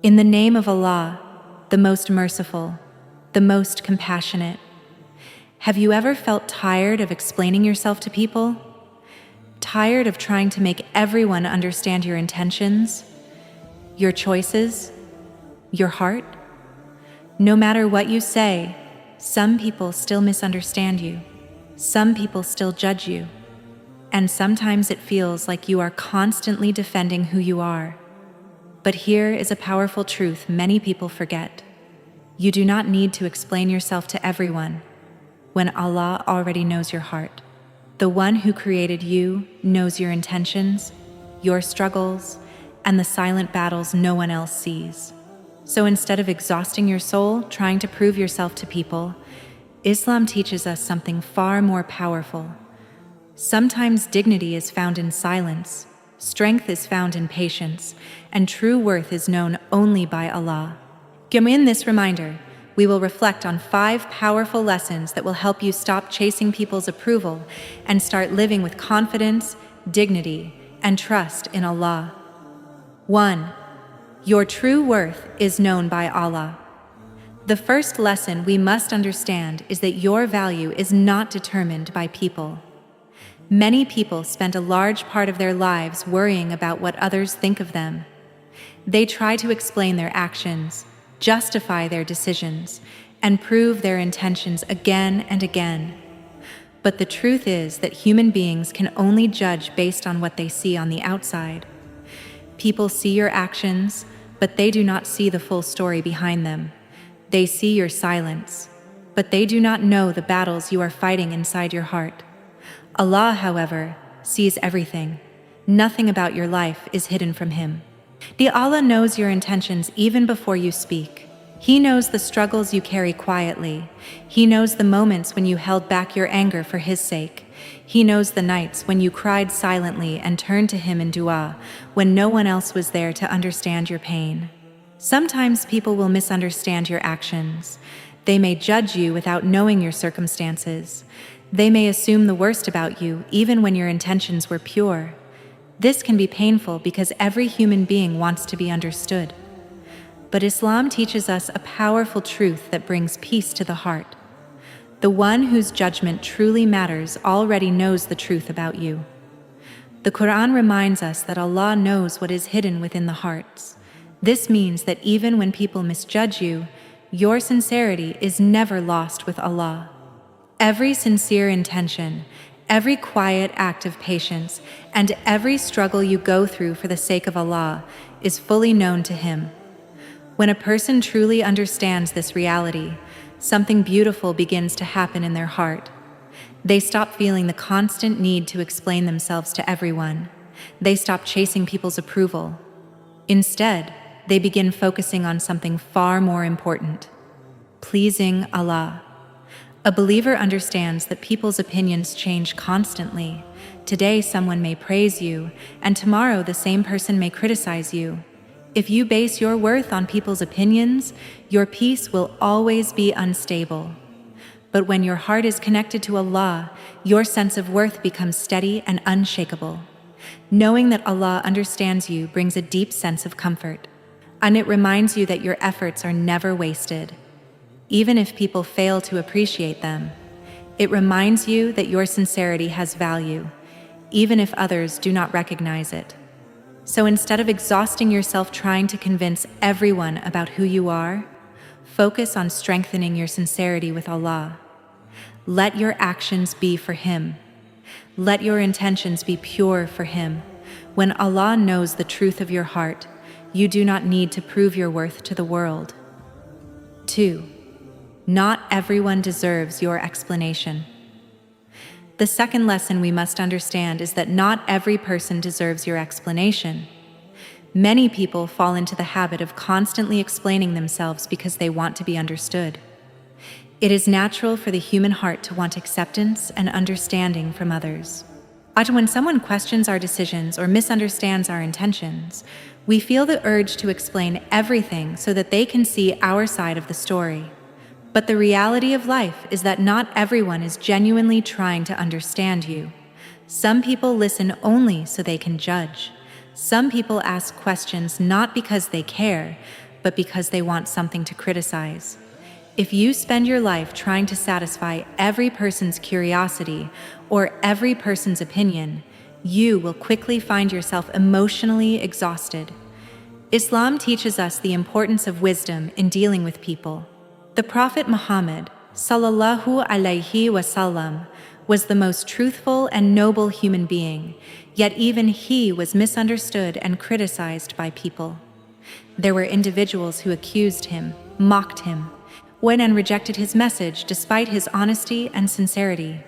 In the name of Allah, the most merciful, the most compassionate. Have you ever felt tired of explaining yourself to people? Tired of trying to make everyone understand your intentions, your choices, your heart? No matter what you say, some people still misunderstand you. Some people still judge you. And sometimes it feels like you are constantly defending who you are. But here is a powerful truth many people forget. You do not need to explain yourself to everyone when Allah already knows your heart. The one who created you knows your intentions, your struggles, and the silent battles no one else sees. So instead of exhausting your soul trying to prove yourself to people, Islam teaches us something far more powerful. Sometimes dignity is found in silence, strength is found in patience, and true worth is known only by Allah. In this reminder, we will reflect on 5 powerful lessons that will help you stop chasing people's approval and start living with confidence, dignity, and trust in Allah. 1. Your true worth is known by Allah. The first lesson we must understand is that your value is not determined by people. Many people spend a large part of their lives worrying about what others think of them. They try to explain their actions, justify their decisions, and prove their intentions again and again. But the truth is that human beings can only judge based on what they see on the outside. People see your actions, but they do not see the full story behind them. They see your silence, but they do not know the battles you are fighting inside your heart. Allah, however, sees everything. Nothing about your life is hidden from Him. Allah knows your intentions even before you speak. He knows the struggles you carry quietly. He knows the moments when you held back your anger for His sake. He knows the nights when you cried silently and turned to Him in dua, when no one else was there to understand your pain. Sometimes people will misunderstand your actions. They may judge you without knowing your circumstances. They may assume the worst about you even when your intentions were pure. This can be painful because every human being wants to be understood. But Islam teaches us a powerful truth that brings peace to the heart. The one whose judgment truly matters already knows the truth about you. The Quran reminds us that Allah knows what is hidden within the hearts. This means that even when people misjudge you, your sincerity is never lost with Allah. Every sincere intention, every quiet act of patience, and every struggle you go through for the sake of Allah is fully known to Him. When a person truly understands this reality, something beautiful begins to happen in their heart. They stop feeling the constant need to explain themselves to everyone. They stop chasing people's approval. Instead, they begin focusing on something far more important: pleasing Allah. A believer understands that people's opinions change constantly. Today someone may praise you, and tomorrow the same person may criticize you. If you base your worth on people's opinions, your peace will always be unstable. But when your heart is connected to Allah, your sense of worth becomes steady and unshakable. Knowing that Allah understands you brings a deep sense of comfort, and it reminds you that your efforts are never wasted. Even if people fail to appreciate them, it reminds you that your sincerity has value, even if others do not recognize it. So instead of exhausting yourself trying to convince everyone about who you are, focus on strengthening your sincerity with Allah. Let your actions be for Him. Let your intentions be pure for Him. When Allah knows the truth of your heart, you do not need to prove your worth to the world. 2. Not everyone deserves your explanation. The second lesson we must understand is that not every person deserves your explanation. Many people fall into the habit of constantly explaining themselves because they want to be understood. It is natural for the human heart to want acceptance and understanding from others. But when someone questions our decisions or misunderstands our intentions, we feel the urge to explain everything so that they can see our side of the story. But the reality of life is that not everyone is genuinely trying to understand you. Some people listen only so they can judge. Some people ask questions not because they care, but because they want something to criticize. If you spend your life trying to satisfy every person's curiosity or every person's opinion, you will quickly find yourself emotionally exhausted. Islam teaches us the importance of wisdom in dealing with people. The Prophet Muhammad, sallallahu alaihi wasallam, was the most truthful and noble human being, yet even he was misunderstood and criticized by people. There were individuals who accused him, mocked him, went and rejected his message despite his honesty and sincerity.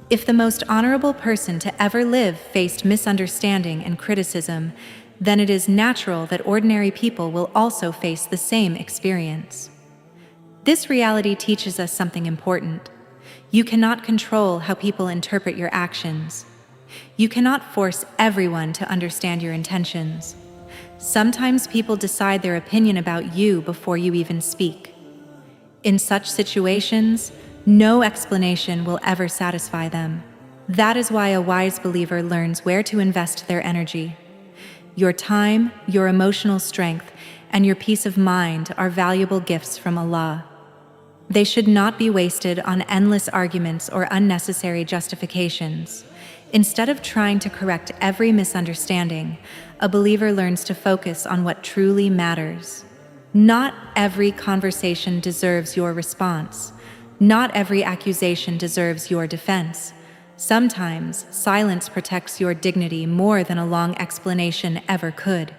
If the most honorable person to ever live faced misunderstanding and criticism, then it is natural that ordinary people will also face the same experience. This reality teaches us something important. You cannot control how people interpret your actions. You cannot force everyone to understand your intentions. Sometimes people decide their opinion about you before you even speak. In such situations, no explanation will ever satisfy them. That is why a wise believer learns where to invest their energy. Your time, your emotional strength, and your peace of mind are valuable gifts from Allah. They should not be wasted on endless arguments or unnecessary justifications. Instead of trying to correct every misunderstanding, a believer learns to focus on what truly matters. Not every conversation deserves your response. Not every accusation deserves your defense. Sometimes, silence protects your dignity more than a long explanation ever could.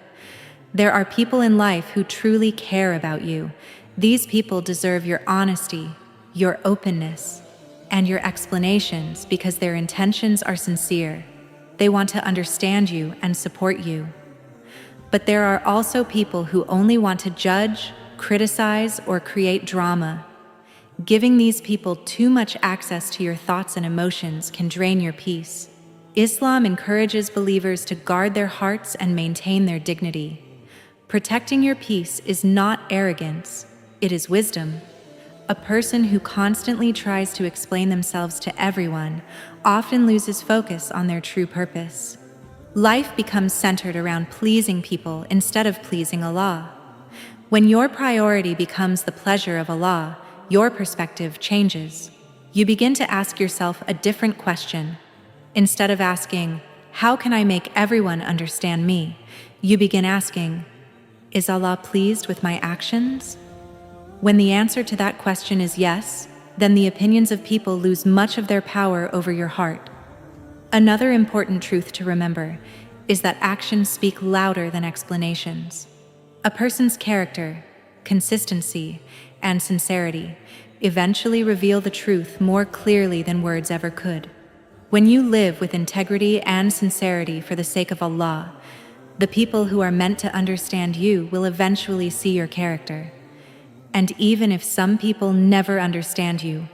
There are people in life who truly care about you. These people deserve your honesty, your openness, and your explanations because their intentions are sincere. They want to understand you and support you. But there are also people who only want to judge, criticize, or create drama. Giving these people too much access to your thoughts and emotions can drain your peace. Islam encourages believers to guard their hearts and maintain their dignity. Protecting your peace is not arrogance, it is wisdom. A person who constantly tries to explain themselves to everyone often loses focus on their true purpose. Life becomes centered around pleasing people instead of pleasing Allah. When your priority becomes the pleasure of Allah, your perspective changes. You begin to ask yourself a different question. Instead of asking, "How can I make everyone understand me?" you begin asking, "Is Allah pleased with my actions?" When the answer to that question is yes, then the opinions of people lose much of their power over your heart. Another important truth to remember is that actions speak louder than explanations. A person's character, consistency, and sincerity eventually reveal the truth more clearly than words ever could. When you live with integrity and sincerity for the sake of Allah, the people who are meant to understand you will eventually see your character. And even if some people never understand you,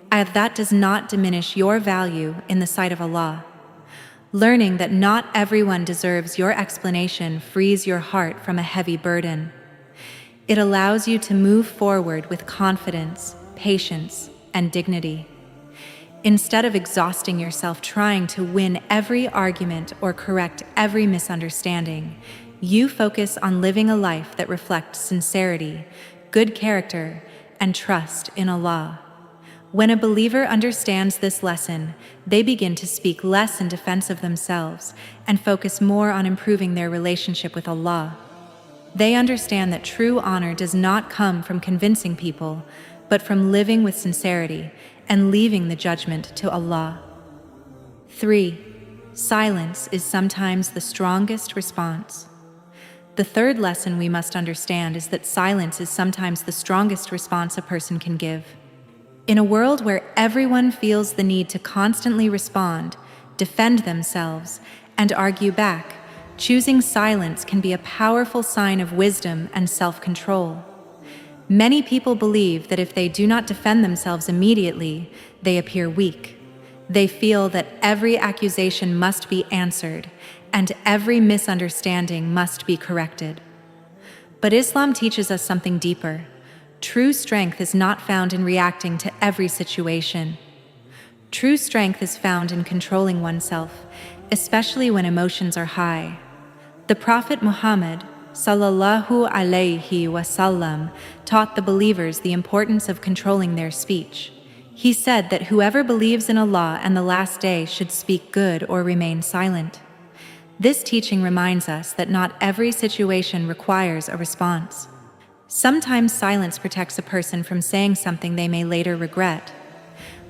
that does not diminish your value in the sight of Allah. Learning that not everyone deserves your explanation frees your heart from a heavy burden. It allows you to move forward with confidence, patience, and dignity. Instead of exhausting yourself trying to win every argument or correct every misunderstanding, you focus on living a life that reflects sincerity, good character, and trust in Allah. When a believer understands this lesson, they begin to speak less in defense of themselves and focus more on improving their relationship with Allah. They understand that true honor does not come from convincing people, but from living with sincerity and leaving the judgment to Allah. 3. Silence is sometimes the strongest response. The third lesson we must understand is that silence is sometimes the strongest response a person can give. In a world where everyone feels the need to constantly respond, defend themselves, and argue back, choosing silence can be a powerful sign of wisdom and self-control. Many people believe that if they do not defend themselves immediately, they appear weak. They feel that every accusation must be answered, and every misunderstanding must be corrected. But Islam teaches us something deeper. True strength is not found in reacting to every situation. True strength is found in controlling oneself, especially when emotions are high. The Prophet Muhammad, sallallahu alayhi wasallam, taught the believers the importance of controlling their speech. He said that whoever believes in Allah and the last day should speak good or remain silent. This teaching reminds us that not every situation requires a response. Sometimes silence protects a person from saying something they may later regret.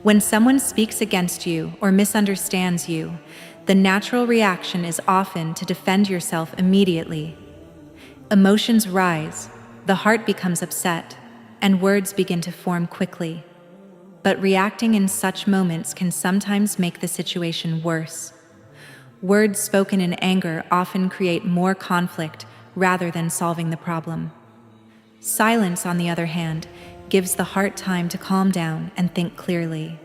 When someone speaks against you or misunderstands you, the natural reaction is often to defend yourself immediately. Emotions rise, the heart becomes upset, and words begin to form quickly. But reacting in such moments can sometimes make the situation worse. Words spoken in anger often create more conflict rather than solving the problem. Silence, on the other hand, gives the heart time to calm down and think clearly.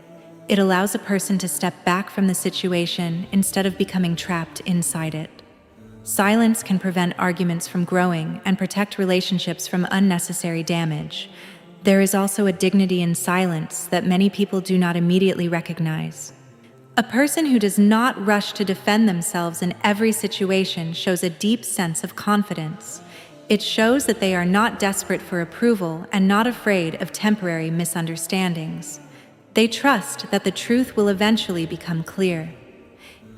It allows a person to step back from the situation instead of becoming trapped inside it. Silence can prevent arguments from growing and protect relationships from unnecessary damage. There is also a dignity in silence that many people do not immediately recognize. A person who does not rush to defend themselves in every situation shows a deep sense of confidence. It shows that they are not desperate for approval and not afraid of temporary misunderstandings. They trust that the truth will eventually become clear.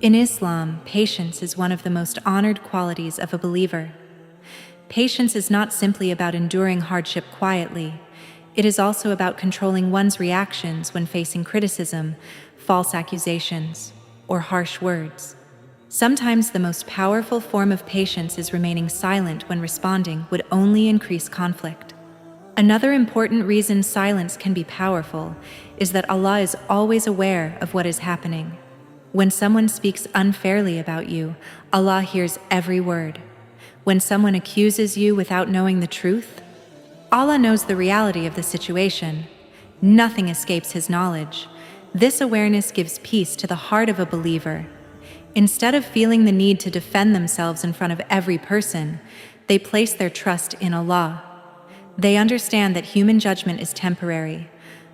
In Islam, patience is one of the most honored qualities of a believer. Patience is not simply about enduring hardship quietly. It is also about controlling one's reactions when facing criticism, false accusations, or harsh words. Sometimes the most powerful form of patience is remaining silent when responding would only increase conflict. Another important reason silence can be powerful is that Allah is always aware of what is happening. When someone speaks unfairly about you, Allah hears every word. When someone accuses you without knowing the truth, Allah knows the reality of the situation. Nothing escapes His knowledge. This awareness gives peace to the heart of a believer. Instead of feeling the need to defend themselves in front of every person, they place their trust in Allah. They understand that human judgment is temporary,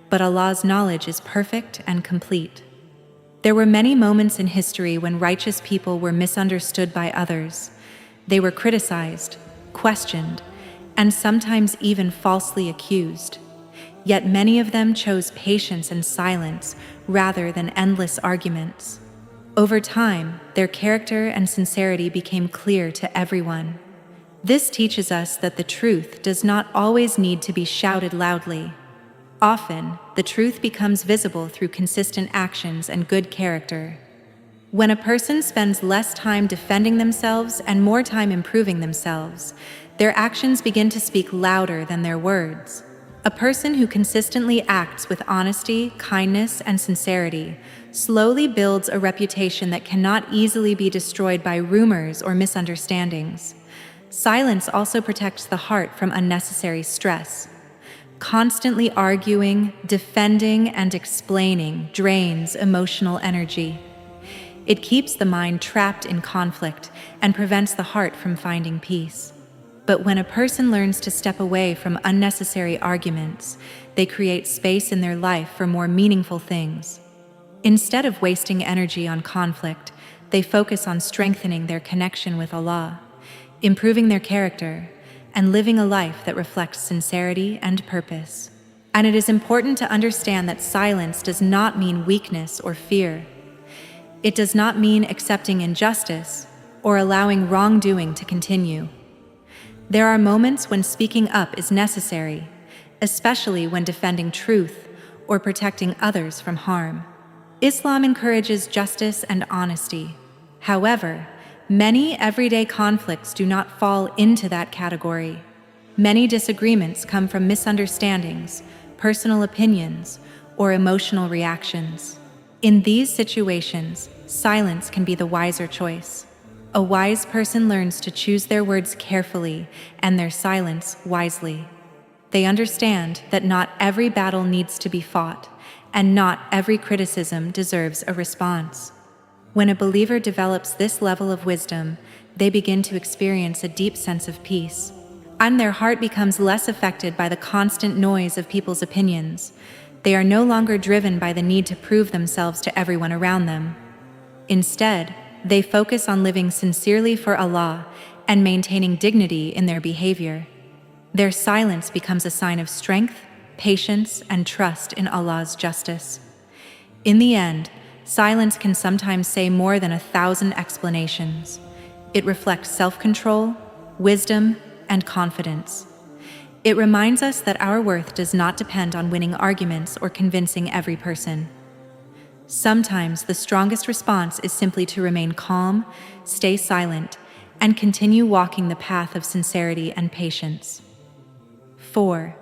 but Allah's knowledge is perfect and complete. There were many moments in history when righteous people were misunderstood by others. They were criticized, questioned, and sometimes even falsely accused. Yet many of them chose patience and silence rather than endless arguments. Over time, their character and sincerity became clear to everyone. This teaches us that the truth does not always need to be shouted loudly. Often, the truth becomes visible through consistent actions and good character. When a person spends less time defending themselves and more time improving themselves, their actions begin to speak louder than their words. A person who consistently acts with honesty, kindness, and sincerity slowly builds a reputation that cannot easily be destroyed by rumors or misunderstandings. Silence also protects the heart from unnecessary stress. Constantly arguing, defending, and explaining drains emotional energy. It keeps the mind trapped in conflict and prevents the heart from finding peace. But when a person learns to step away from unnecessary arguments, they create space in their life for more meaningful things. Instead of wasting energy on conflict, they focus on strengthening their connection with Allah, improving their character, and living a life that reflects sincerity and purpose. And it is important to understand that silence does not mean weakness or fear. It does not mean accepting injustice or allowing wrongdoing to continue. There are moments when speaking up is necessary, especially when defending truth or protecting others from harm. Islam encourages justice and honesty. However, many everyday conflicts do not fall into that category. Many disagreements come from misunderstandings, personal opinions, or emotional reactions. In these situations, silence can be the wiser choice. A wise person learns to choose their words carefully and their silence wisely. They understand that not every battle needs to be fought, and not every criticism deserves a response. When a believer develops this level of wisdom, they begin to experience a deep sense of peace, and their heart becomes less affected by the constant noise of people's opinions. They are no longer driven by the need to prove themselves to everyone around them. Instead, they focus on living sincerely for Allah and maintaining dignity in their behavior. Their silence becomes a sign of strength, patience, and trust in Allah's justice. In the end, silence can sometimes say more than 1,000 explanations. It reflects self-control, wisdom, and confidence. It reminds us that our worth does not depend on winning arguments or convincing every person. Sometimes the strongest response is simply to remain calm, stay silent, and continue walking the path of sincerity and patience. 4.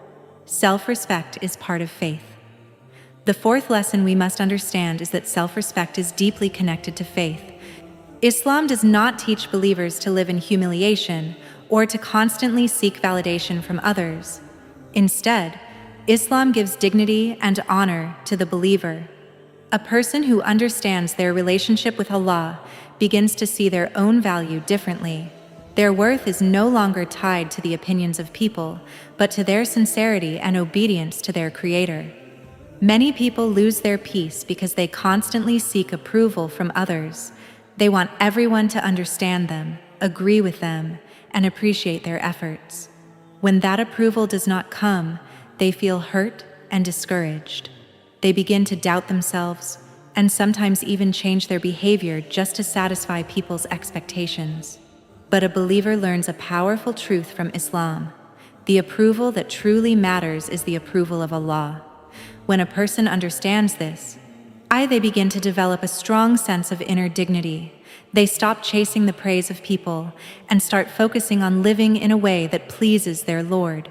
Self-respect is part of faith. The fourth lesson we must understand is that self-respect is deeply connected to faith. Islam does not teach believers to live in humiliation or to constantly seek validation from others. Instead, Islam gives dignity and honor to the believer. A person who understands their relationship with Allah begins to see their own value differently. Their worth is no longer tied to the opinions of people, but to their sincerity and obedience to their Creator. Many people lose their peace because they constantly seek approval from others. They want everyone to understand them, agree with them, and appreciate their efforts. When that approval does not come, they feel hurt and discouraged. They begin to doubt themselves and sometimes even change their behavior just to satisfy people's expectations. But a believer learns a powerful truth from Islam. The approval that truly matters is the approval of Allah. When a person understands this, they begin to develop a strong sense of inner dignity. They stop chasing the praise of people and start focusing on living in a way that pleases their Lord.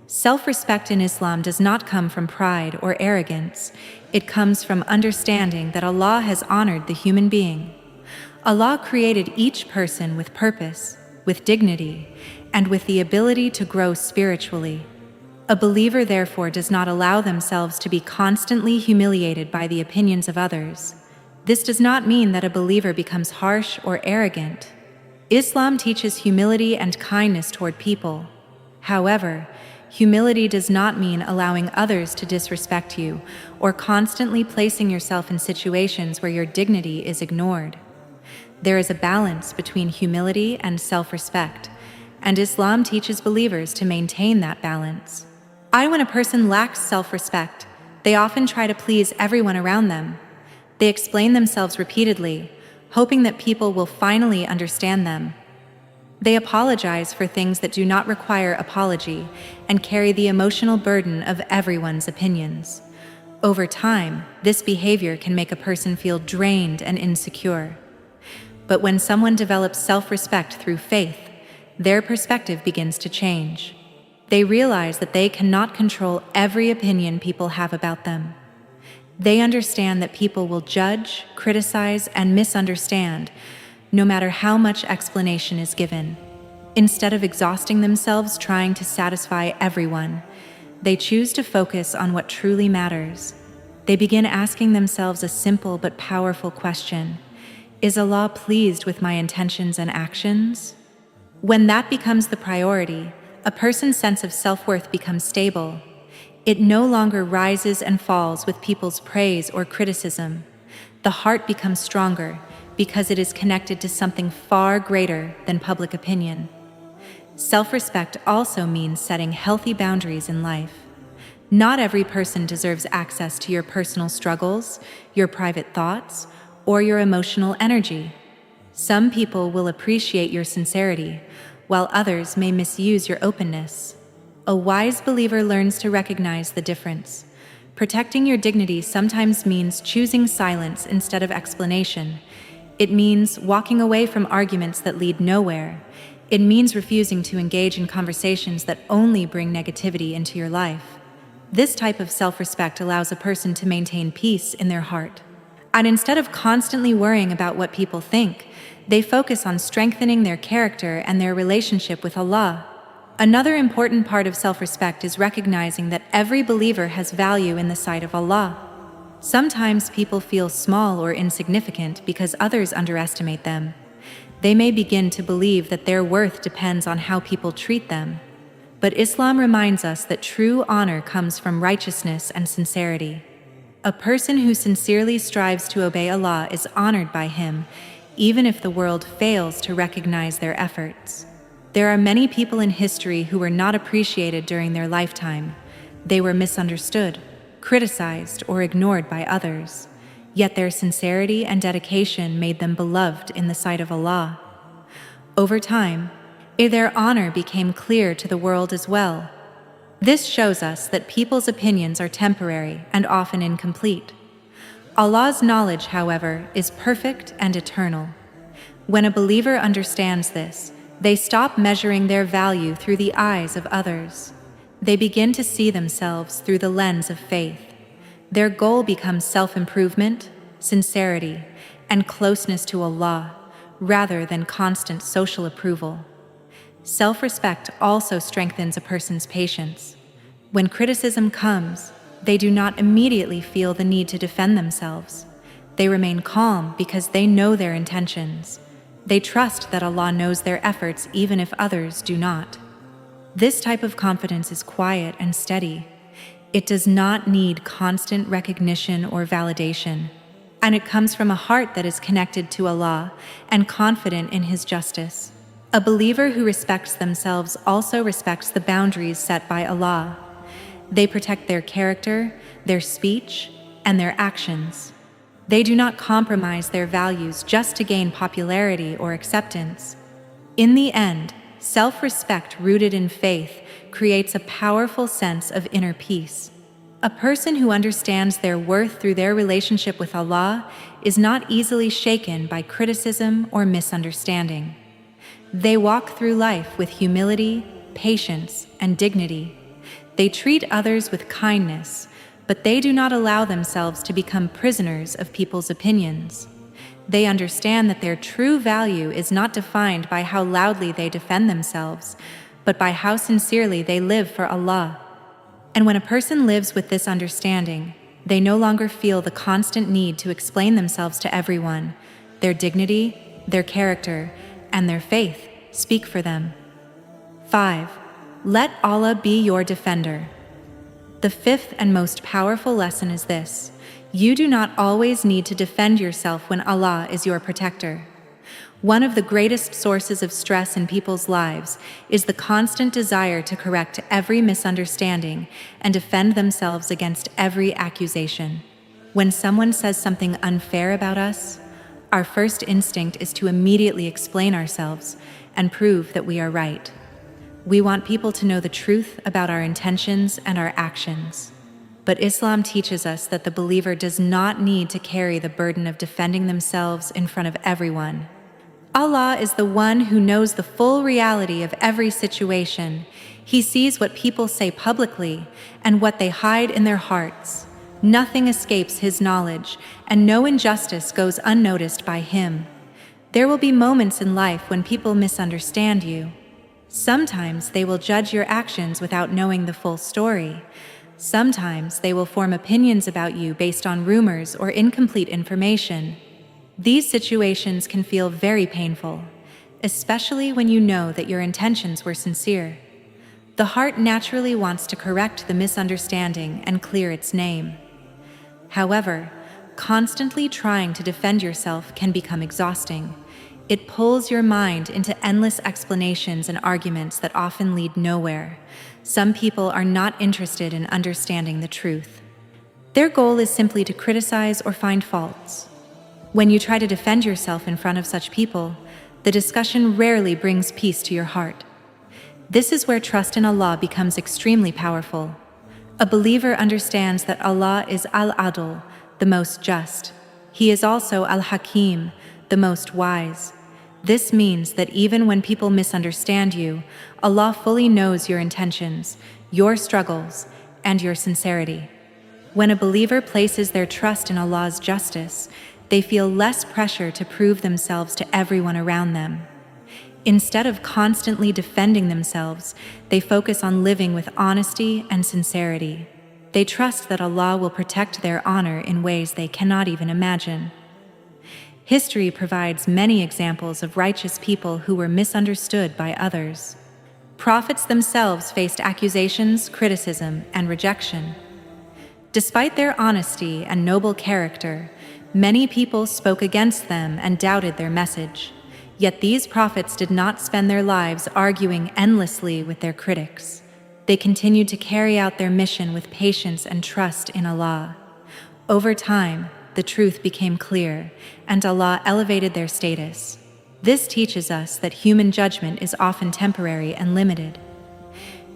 Self-respect in Islam does not come from pride or arrogance. It comes from understanding that Allah has honored the human being. Allah created each person with purpose, with dignity, and with the ability to grow spiritually. A believer therefore does not allow themselves to be constantly humiliated by the opinions of others. This does not mean that a believer becomes harsh or arrogant. Islam teaches humility and kindness toward people. However, humility does not mean allowing others to disrespect you or constantly placing yourself in situations where your dignity is ignored. There is a balance between humility and self-respect, and Islam teaches believers to maintain that balance. When a person lacks self-respect, they often try to please everyone around them. They explain themselves repeatedly, hoping that people will finally understand them. They apologize for things that do not require apology and carry the emotional burden of everyone's opinions. Over time, this behavior can make a person feel drained and insecure. But when someone develops self-respect through faith, their perspective begins to change. They realize that they cannot control every opinion people have about them. They understand that people will judge, criticize, and misunderstand, no matter how much explanation is given. Instead of exhausting themselves trying to satisfy everyone, they choose to focus on what truly matters. They begin asking themselves a simple but powerful question: is Allah pleased with my intentions and actions? When that becomes the priority, a person's sense of self-worth becomes stable. It no longer rises and falls with people's praise or criticism. The heart becomes stronger because it is connected to something far greater than public opinion. Self-respect also means setting healthy boundaries in life. Not every person deserves access to your personal struggles, your private thoughts, or your emotional energy. Some people will appreciate your sincerity, while others may misuse your openness. A wise believer learns to recognize the difference. Protecting your dignity sometimes means choosing silence instead of explanation. It means walking away from arguments that lead nowhere. It means refusing to engage in conversations that only bring negativity into your life. This type of self-respect allows a person to maintain peace in their heart. And instead of constantly worrying about what people think, they focus on strengthening their character and their relationship with Allah. Another important part of self-respect is recognizing that every believer has value in the sight of Allah. Sometimes people feel small or insignificant because others underestimate them. They may begin to believe that their worth depends on how people treat them. But Islam reminds us that true honor comes from righteousness and sincerity. A person who sincerely strives to obey Allah is honored by Him, even if the world fails to recognize their efforts. There are many people in history who were not appreciated during their lifetime. They were misunderstood, criticized, or ignored by others. Yet their sincerity and dedication made them beloved in the sight of Allah. Over time, their honor became clear to the world as well. This shows us that people's opinions are temporary and often incomplete. Allah's knowledge, however, is perfect and eternal. When a believer understands this, they stop measuring their value through the eyes of others. They begin to see themselves through the lens of faith. Their goal becomes self-improvement, sincerity, and closeness to Allah, rather than constant social approval. Self-respect also strengthens a person's patience. When criticism comes, they do not immediately feel the need to defend themselves. They remain calm because they know their intentions. They trust that Allah knows their efforts even if others do not. This type of confidence is quiet and steady. It does not need constant recognition or validation, and it comes from a heart that is connected to Allah and confident in His justice. A believer who respects themselves also respects the boundaries set by Allah. They protect their character, their speech, and their actions. They do not compromise their values just to gain popularity or acceptance. In the end, self-respect rooted in faith creates a powerful sense of inner peace. A person who understands their worth through their relationship with Allah is not easily shaken by criticism or misunderstanding. They walk through life with humility, patience, and dignity. They treat others with kindness, but they do not allow themselves to become prisoners of people's opinions. They understand that their true value is not defined by how loudly they defend themselves, but by how sincerely they live for Allah. And when a person lives with this understanding, they no longer feel the constant need to explain themselves to everyone. Their dignity, their character, and their faith speak for them. 5. Let Allah be your defender. The fifth and most powerful lesson is this: you do not always need to defend yourself when Allah is your protector. One of the greatest sources of stress in people's lives is the constant desire to correct every misunderstanding and defend themselves against every accusation. When someone says something unfair about us, our first instinct is to immediately explain ourselves and prove that we are right. We want people to know the truth about our intentions and our actions. But Islam teaches us that the believer does not need to carry the burden of defending themselves in front of everyone. Allah is the one who knows the full reality of every situation. He sees what people say publicly and what they hide in their hearts. Nothing escapes His knowledge, and no injustice goes unnoticed by Him. There will be moments in life when people misunderstand you. Sometimes they will judge your actions without knowing the full story. Sometimes they will form opinions about you based on rumors or incomplete information. These situations can feel very painful, especially when you know that your intentions were sincere. The heart naturally wants to correct the misunderstanding and clear its name. However, constantly trying to defend yourself can become exhausting. It pulls your mind into endless explanations and arguments that often lead nowhere. Some people are not interested in understanding the truth. Their goal is simply to criticize or find faults. When you try to defend yourself in front of such people, the discussion rarely brings peace to your heart. This is where trust in Allah becomes extremely powerful. A believer understands that Allah is Al-Adl, the most just. He is also Al-Hakim, the most wise. This means that even when people misunderstand you, Allah fully knows your intentions, your struggles, and your sincerity. When a believer places their trust in Allah's justice, they feel less pressure to prove themselves to everyone around them. Instead of constantly defending themselves, they focus on living with honesty and sincerity. They trust that Allah will protect their honor in ways they cannot even imagine. History provides many examples of righteous people who were misunderstood by others. Prophets themselves faced accusations, criticism, and rejection. Despite their honesty and noble character, Many people spoke against them and doubted their message. Yet these prophets did not spend their lives arguing endlessly with their critics. They continued to carry out their mission with patience and trust in Allah. Over time, the truth became clear, and Allah elevated their status. This teaches us that human judgment is often temporary and limited.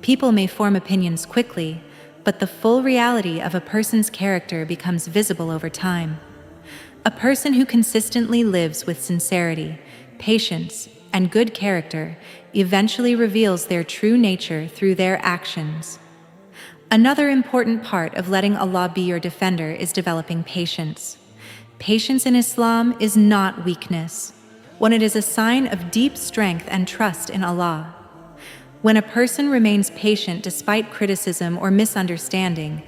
People may form opinions quickly, but the full reality of a person's character becomes visible over time. A person who consistently lives with sincerity, patience, and good character eventually reveals their true nature through their actions. Another important part of letting Allah be your defender is developing patience. Patience in Islam is not weakness, when it is a sign of deep strength and trust in Allah. When a person remains patient despite criticism or misunderstanding,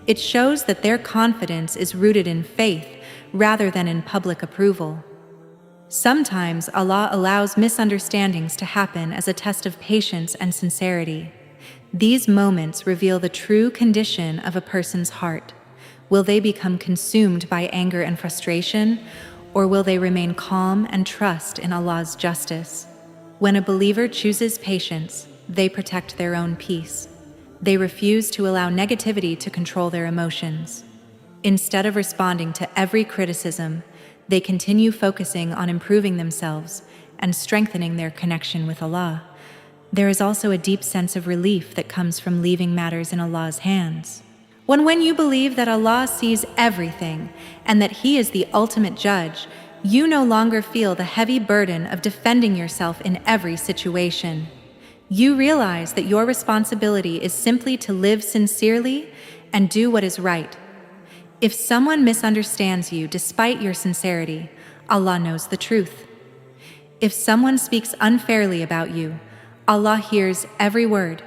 it shows that their confidence is rooted in faith rather than in public approval. Sometimes Allah allows misunderstandings to happen as a test of patience and sincerity. These moments reveal the true condition of a person's heart. Will they become consumed by anger and frustration, or will they remain calm and trust in Allah's justice? When a believer chooses patience, they protect their own peace. They refuse to allow negativity to control their emotions. Instead of responding to every criticism, they continue focusing on improving themselves and strengthening their connection with Allah. There is also a deep sense of relief that comes from leaving matters in Allah's hands. When you believe that Allah sees everything and that He is the ultimate judge, you no longer feel the heavy burden of defending yourself in every situation. You realize that your responsibility is simply to live sincerely and do what is right. If someone misunderstands you despite your sincerity, Allah knows the truth. If someone speaks unfairly about you, Allah hears every word.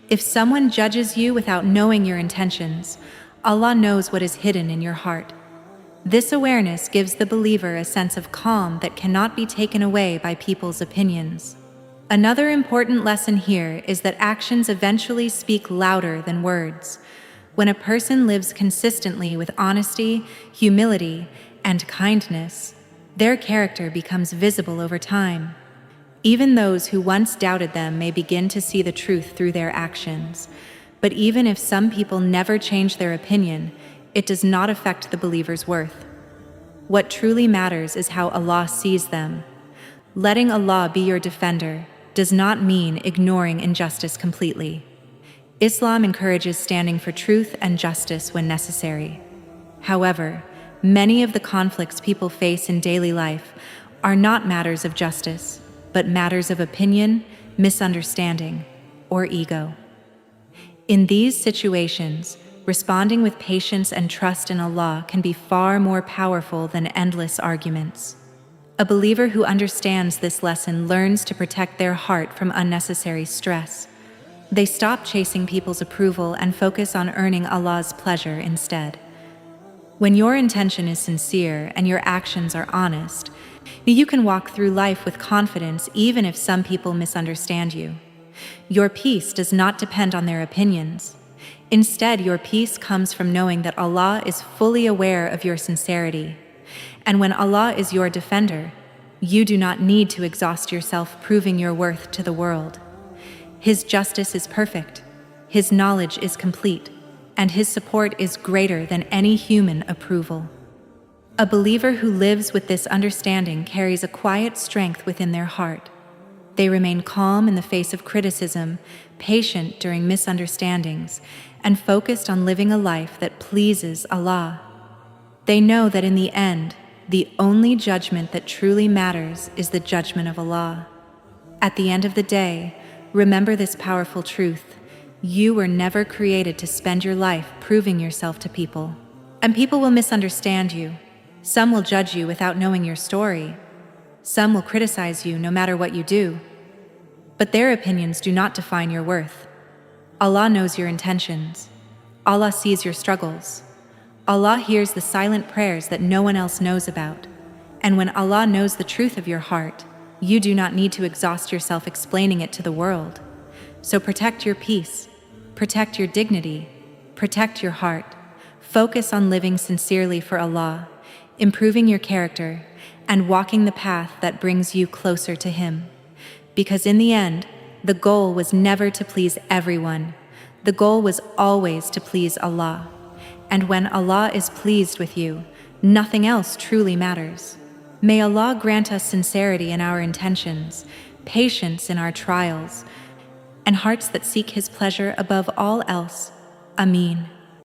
If someone judges you without knowing your intentions, Allah knows what is hidden in your heart. This awareness gives the believer a sense of calm that cannot be taken away by people's opinions. Another important lesson here is that actions eventually speak louder than words. When a person lives consistently with honesty, humility, and kindness, their character becomes visible over time. Even those who once doubted them may begin to see the truth through their actions. But even if some people never change their opinion, it does not affect the believer's worth. What truly matters is how Allah sees them. Letting Allah be your defender does not mean ignoring injustice completely. Islam encourages standing for truth and justice when necessary. However, many of the conflicts people face in daily life are not matters of justice, but matters of opinion, misunderstanding, or ego. In these situations, responding with patience and trust in Allah can be far more powerful than endless arguments. A believer who understands this lesson learns to protect their heart from unnecessary stress. They stop chasing people's approval and focus on earning Allah's pleasure instead. When your intention is sincere and your actions are honest, you can walk through life with confidence even if some people misunderstand you. Your peace does not depend on their opinions. Instead, your peace comes from knowing that Allah is fully aware of your sincerity. And when Allah is your defender, you do not need to exhaust yourself proving your worth to the world. His justice is perfect, His knowledge is complete, and His support is greater than any human approval. A believer who lives with this understanding carries a quiet strength within their heart. They remain calm in the face of criticism, patient during misunderstandings, and focused on living a life that pleases Allah. They know that in the end, the only judgment that truly matters is the judgment of Allah. At the end of the day, remember this powerful truth: you were never created to spend your life proving yourself to people. And people will misunderstand you. Some will judge you without knowing your story. Some will criticize you no matter what you do. But their opinions do not define your worth. Allah knows your intentions. Allah sees your struggles. Allah hears the silent prayers that no one else knows about. And when Allah knows the truth of your heart, you do not need to exhaust yourself explaining it to the world. So protect your peace, protect your dignity, protect your heart. Focus on living sincerely for Allah. improving your character, and walking the path that brings you closer to Him. Because in the end, the goal was never to please everyone. The goal was always to please Allah. And when Allah is pleased with you, nothing else truly matters. May Allah grant us sincerity in our intentions, patience in our trials, and hearts that seek His pleasure above all else. Ameen.